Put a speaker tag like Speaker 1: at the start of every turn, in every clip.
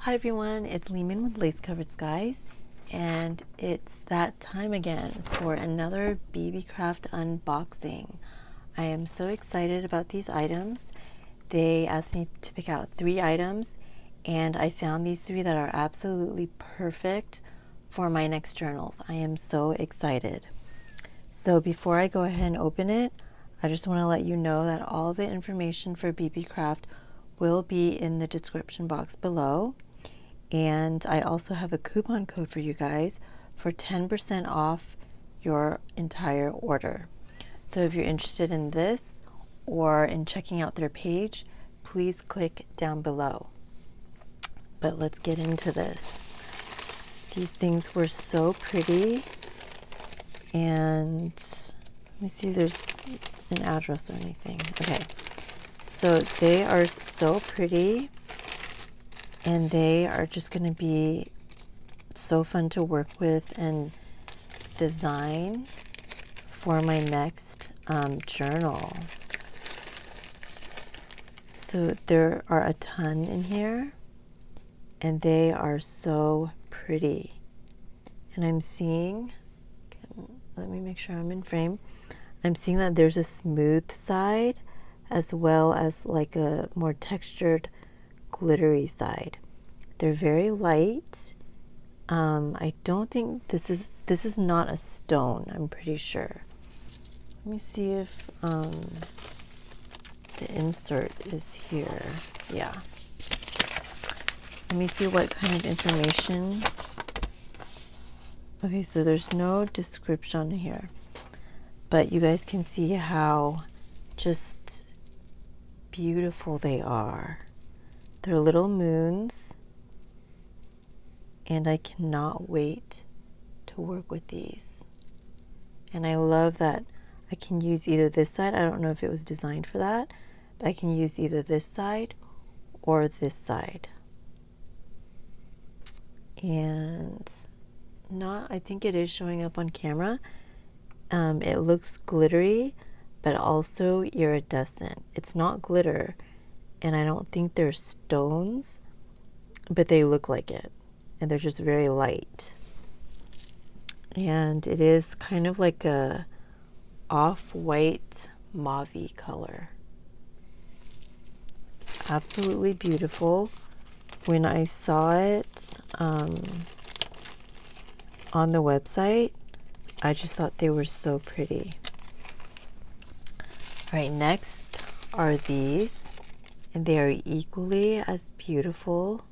Speaker 1: Hi everyone, it's Lehman with Lace Covered Skies, and it's that time again for another Beebeecraft unboxing. I am so excited about these items. They asked me to pick out 3 items, and I found these 3 that are absolutely perfect for my next journals. I am so excited. So before I go ahead and open it, I just want to let you know that all the information for Beebeecraft will be in the description box below. And I also have a coupon code for you guys for 10% off your entire order. So if you're interested in this or in checking out their page, please click down below. But let's get into this. These things were so pretty. And let me see if there's an address or anything. Okay, so they are so pretty. And they are just going to be so fun to work with and design for my next journal. So there are a ton in here, and they are so pretty. And I'm seeing, let me make sure I'm in frame. I'm seeing that there's a smooth side as well as like a more textured glittery side. They're very light. I don't think this is not a stone, I'm pretty sure. Let me see if the insert is here. Yeah. Let me see what kind of information. Okay, so there's no description here, but you guys can see how just beautiful they are. They're little moons, and I cannot wait to work with these. And I love that I can use either this side. I don't know if it was designed for that, but I can use either this side or this side. And I think it is showing up on camera. It looks glittery, but also iridescent. It's not glitter, and I don't think they're stones, but they look like it, and they're just very light. And it is kind of like a off-white mauve color. Absolutely beautiful. When I saw it on the website, I just thought they were so pretty. All right, next are these. And they are equally as beautiful.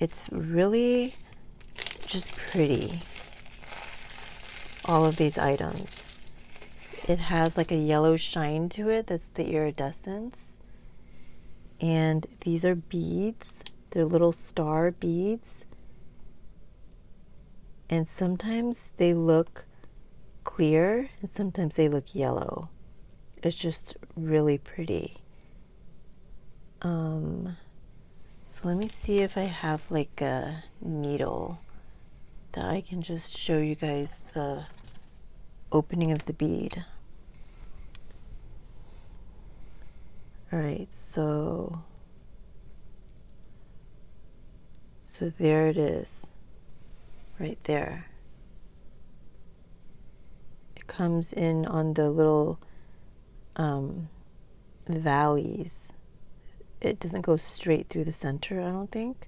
Speaker 1: It's really just pretty. All of these items. It has like a yellow shine to it. That's the iridescence. And these are beads. They're little star beads. And sometimes they look clear and sometimes they look yellow. It's just really pretty. So let me see if I have like a needle that I can just show you guys the opening of the bead. All right, so there it is, right there. It comes in on the little valleys. It doesn't go straight through the center, I don't think.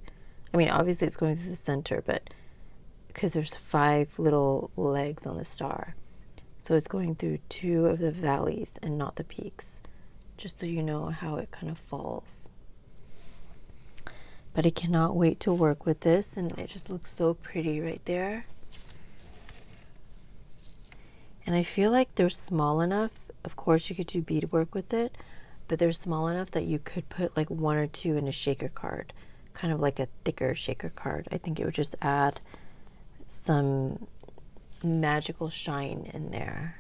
Speaker 1: I mean, obviously it's going through the center, but because there's 5 little legs on the star. So it's going through 2 of the valleys and not the peaks, just so you know how it kind of falls. But I cannot wait to work with this, and it just looks so pretty right there. And I feel like they're small enough. Of course, you could do beadwork with it, but they're small enough that you could put like 1 or 2 in a shaker card, kind of like a thicker shaker card. I think it would just add some magical shine in there.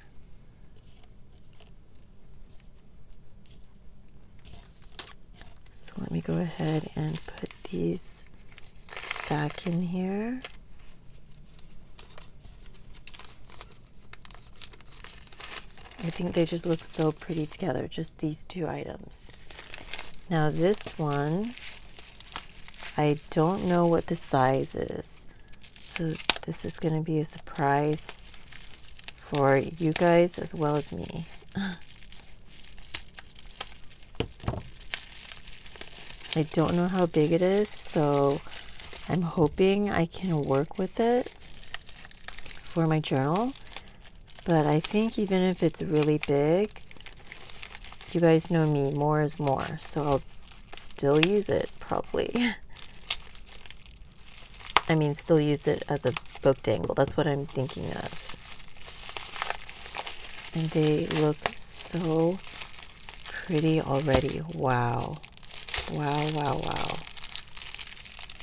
Speaker 1: So let me go ahead and put these back in here. I think they just look so pretty together, just these 2 items. Now this one, I don't know what the size is. So this is going to be a surprise for you guys as well as me. I don't know how big it is, so I'm hoping I can work with it for my journal. But I think even if it's really big, you guys know me, more is more. So I'll still use it probably. I mean, still use it as a book dangle. That's what I'm thinking of. And they look so pretty already. Wow. Wow, wow, wow.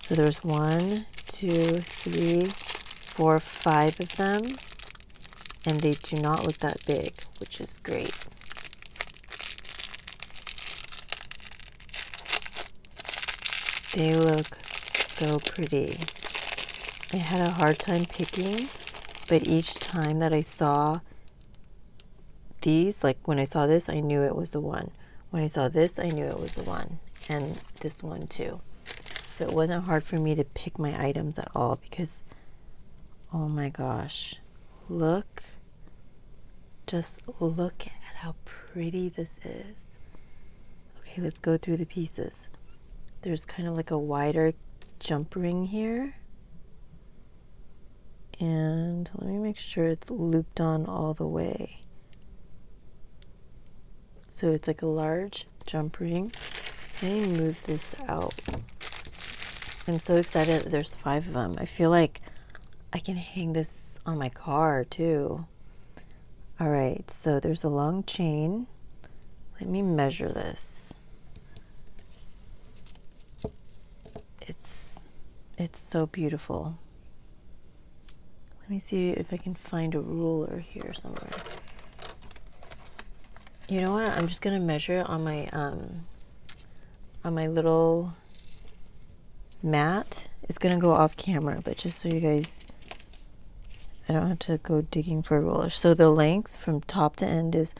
Speaker 1: So there's 1, 2, 3, 4, 5 of them. And they do not look that big, which is great. They look so pretty. I had a hard time picking, but each time that I saw these, like when I saw this, I knew it was the one. When I saw this, I knew it was the one. And this one too. So it wasn't hard for me to pick my items at all because, oh my gosh, just look at how pretty this is. Okay, let's go through the pieces. There's kind of like a wider jump ring here. And let me make sure it's looped on all the way. So it's like a large jump ring. Let me move this out. I'm so excited that there's 5 of them. I feel like I can hang this on my car too. All right, so there's a long chain. Let me measure this. It's so beautiful. Let me see if I can find a ruler here somewhere. You know what? I'm just gonna measure it on my little mat. It's gonna go off camera, but just so you guys, I don't have to go digging for a ruler. So the length from top to end is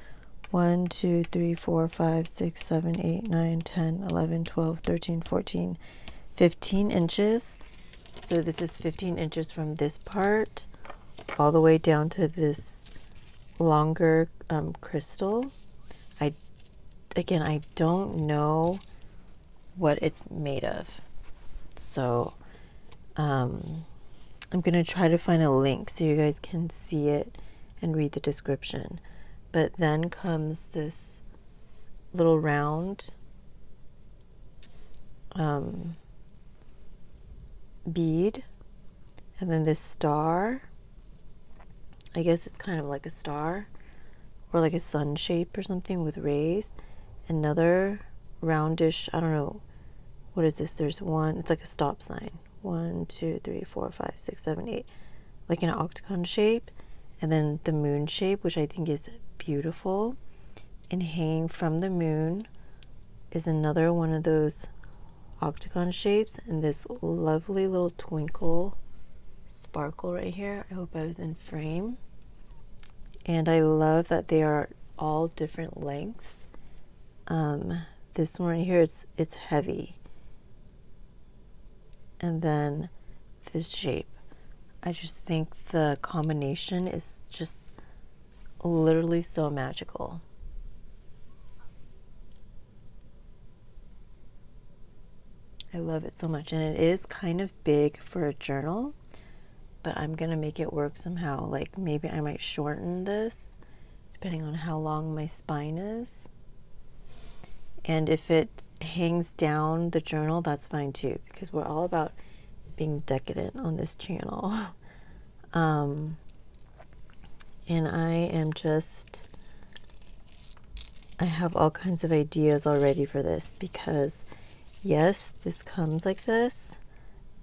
Speaker 1: 1, 2, 3, 4, 5, 6, 7, 8, 9, 10, 11, 12, 13, 14, 15 inches. So this is 15 inches from this part all the way down to this longer crystal. I don't know what it's made of. So I'm going to try to find a link so you guys can see it and read the description. But then comes this little round bead, and then this star. I guess it's kind of like a star or like a sun shape or something with rays. Another roundish, I don't know, what is this? There's one, it's like a stop sign. 1, 2, 3, 4, 5, 6, 7, 8, like an octagon shape. And then the moon shape, which I think is beautiful. And hanging from the moon is another one of those octagon shapes, and this lovely little twinkle sparkle right here. I hope I was in frame. And I love that they are all different lengths. This one right here, it's heavy. And then this shape. I just think the combination is just literally so magical. I love it so much, and it is kind of big for a journal, but I'm gonna make it work somehow. Like maybe I might shorten this depending on how long my spine is. And if it hangs down the journal, that's fine too, because we're all about being decadent on this channel. And I have all kinds of ideas already for this, because yes, this comes like this,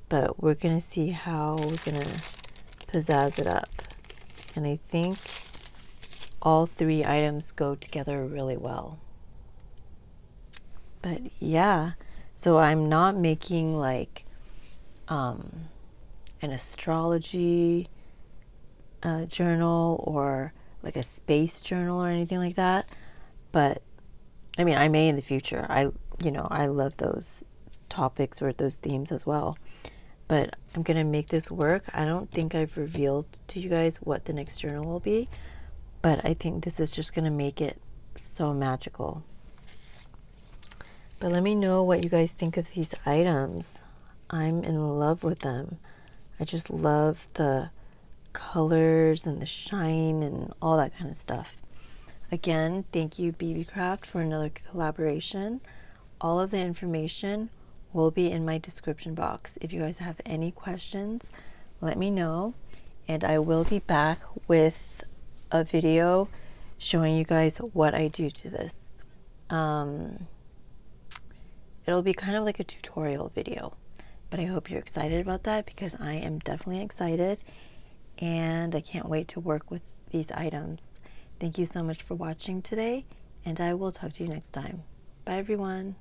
Speaker 1: but we're gonna see how we're gonna pizzazz it up. And I think all 3 items go together really well. But yeah, so I'm not making like an astrology journal or like a space journal or anything like that. But I mean, I may in the future. I love those topics or those themes as well. But I'm going to make this work. I don't think I've revealed to you guys what the next journal will be, but I think this is just going to make it so magical. But let me know what you guys think of these items. I'm in love with them. I just love the colors and the shine and all that kind of stuff. Again, thank you Beebeecraft for another collaboration. All of the information will be in my description box. If you guys have any questions, let me know, and I will be back with a video showing you guys what I do to this. It'll be kind of like a tutorial video, but I hope you're excited about that, because I am definitely excited and I can't wait to work with these items. Thank you so much for watching today, and I will talk to you next time. Bye everyone.